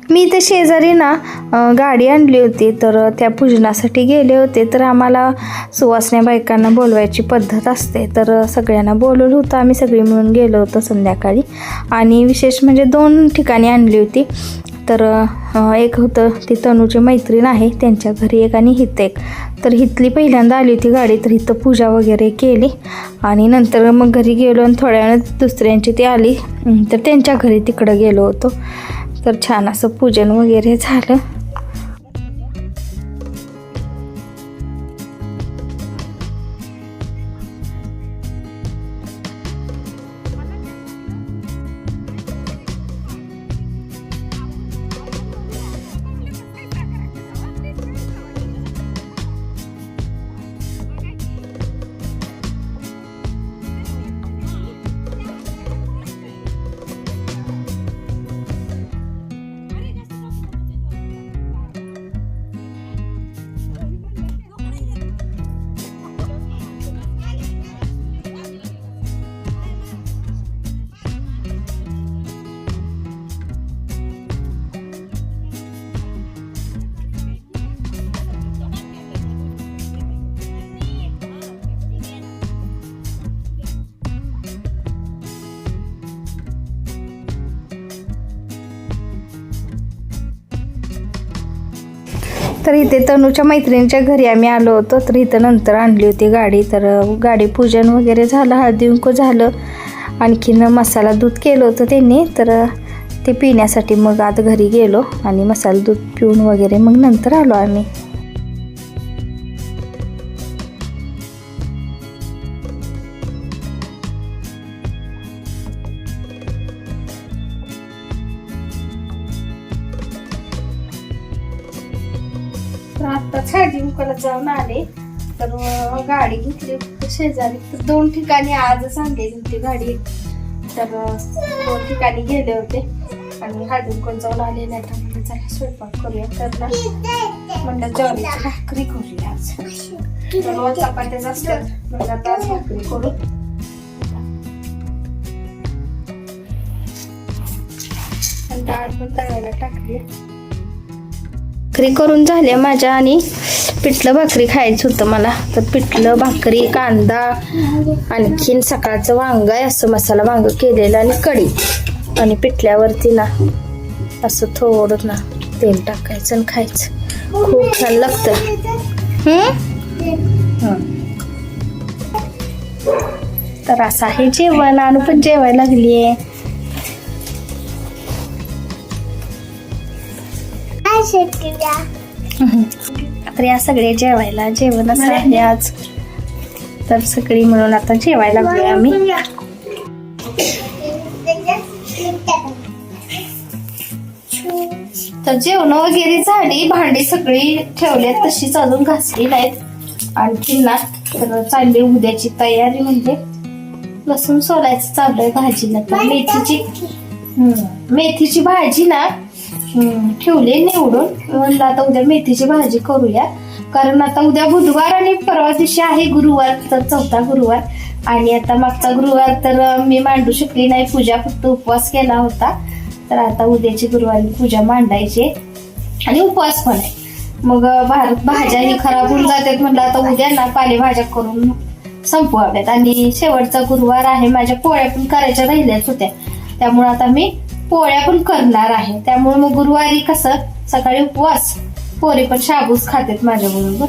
मी ते शेजारी ना गाडी आणली होती, तर त्या पूजनासाठी गेले होते. तर आम्हाला सुवासण्या बायकांना बोलवायची पद्धत असते, तर सगळ्यांना बोलवलं होतं. आम्ही सगळी मिळून गेलो होतो संध्याकाळी. आणि विशेष म्हणजे 2 ठिकाणी आणली होती. तर एक होतं ती तनूची मैत्रीण आहे त्यांच्या घरी एक, आणि हिथं एक. तर हिथली पहिल्यांदा आली होती गाडी, तर हिथं पूजा वगैरे केली आणि नंतर मग घरी गेलो. आणि थोड्या वेळानं दुसऱ्यांची ती आली, तर त्यांच्या घरी तिकडं गेलो होतो. तर छान असं पूजन वगैरे झालं. तर इथे तनूच्या मैत्रिणीच्या घरी आम्ही आलो होतो. तर इथं नंतर आणली होती गाडी. तर गाडी पूजन वगैरे झालं, हळदी कुंकू झालं, आणखीन मसाला दूध केलं होतं त्यांनी. तर ते पिण्यासाठी मग आता घरी गेलो आणि मसाला दूध पिऊन वगैरे मग नंतर आलो आम्ही. तर आत्ताच हळदी कुंकूला जाऊन आले. तर गाडी घेतली शेजारी. तर 2 ठिकाणी आजच आणलेली होती गाडी. तर 2 ठिकाणी गेले होते आणि हळदी कुंकूला जाऊन आले. नाही तर म्हणलं चला स्वयंपाक करूया. तर म्हणलं ज्वारीची भाकरी करूया आज. तर रोज चपात्याच असतात, म्हणलं आता आज भाकरी करू. आणि डाळ पण तळायला टाकली. भाकरी करून झाल्या माझ्या, आणि पिठलं भाकरी खायचं होतं मला. तर पिठलं भाकरी, कांदा, आणखीन सकाळचं वांग आहे, असं मसाला वांग केलेलं, आणि कढी. आणि पिठल्यावरती ना असं थोडं ना तेल टाकायचं आणि खायचं. खूप छान लागतं. तर असं आहे जेवण. आणू पण जेवायला लागली आहे. तर या सगळे जेवायला, जेवण असं आहे आज. तर सगळी म्हणून आता जेवायला लागलोय आम्ही. तर जेवण वगैरे झाली, भांडी सगळी ठेवल्यात तशीच, अजून घासली नाहीत. आणखी ना तर चालली उद्याची तयारी. म्हणजे लसूण सोलायचं चालू आहे भाजीला. तर मेथीची भाजी ना ठेवले निवडून. म्हणलं आता उद्या मेथीची भाजी करूया, कारण आता उद्या बुधवार आणि परवा दिवशी आहे गुरुवार. तर 4था गुरुवार. आणि आता मागचा गुरुवार तर मी मांडू शकली नाही पूजा, फक्त उपवास केला होता. तर आता उद्याची गुरुवारी पूजा मांडायची आणि उपवास पण आहे. मग भाज्याही खराब होऊन जातात. म्हटलं आता उद्या ना पालेभाज्या करून संपवाव्यात. आणि शेवटचा गुरुवार आहे, माझ्या पोळ्या पण करायच्या राहिल्याच होत्या, त्यामुळे आता मी पोळ्या पण करणार आहे. त्यामुळे मग गुरुवारी कसं सकाळी उपवास, पोळी पण शाबूस खातात माझ्या बरोबर,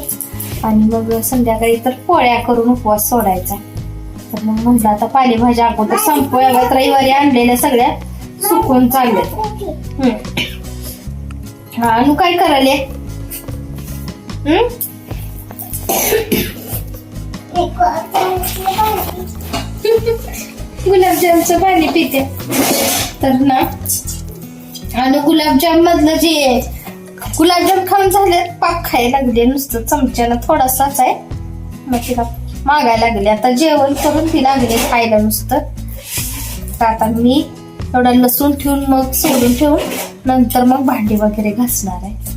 आणि मग संध्याकाळी तर पोळ्या करून उपवास सोडायचा. तर मग म्हटलं आता पालेभाज्या अगोदर संपवाव्यात. रविवारी आणलेल्या सगळ्या सुकून चालल्यात. हा, अनु काय करायले? गुलाबजामचं पाणी पिते. तर ना आणि गुलाबजाम मधलं जे गुलाबजाम खाऊन झाले, पाक खायला लागले. नुसतं चमच्यानं थोडासाच आहे, मग तिला मागायला लागले. आता जेवण करून ती लागले खायला नुसतं. तर आता मी थोडा लसूण ठेवून मग सोडून ठेवून नंतर मग भांडी वगैरे घासणार आहे.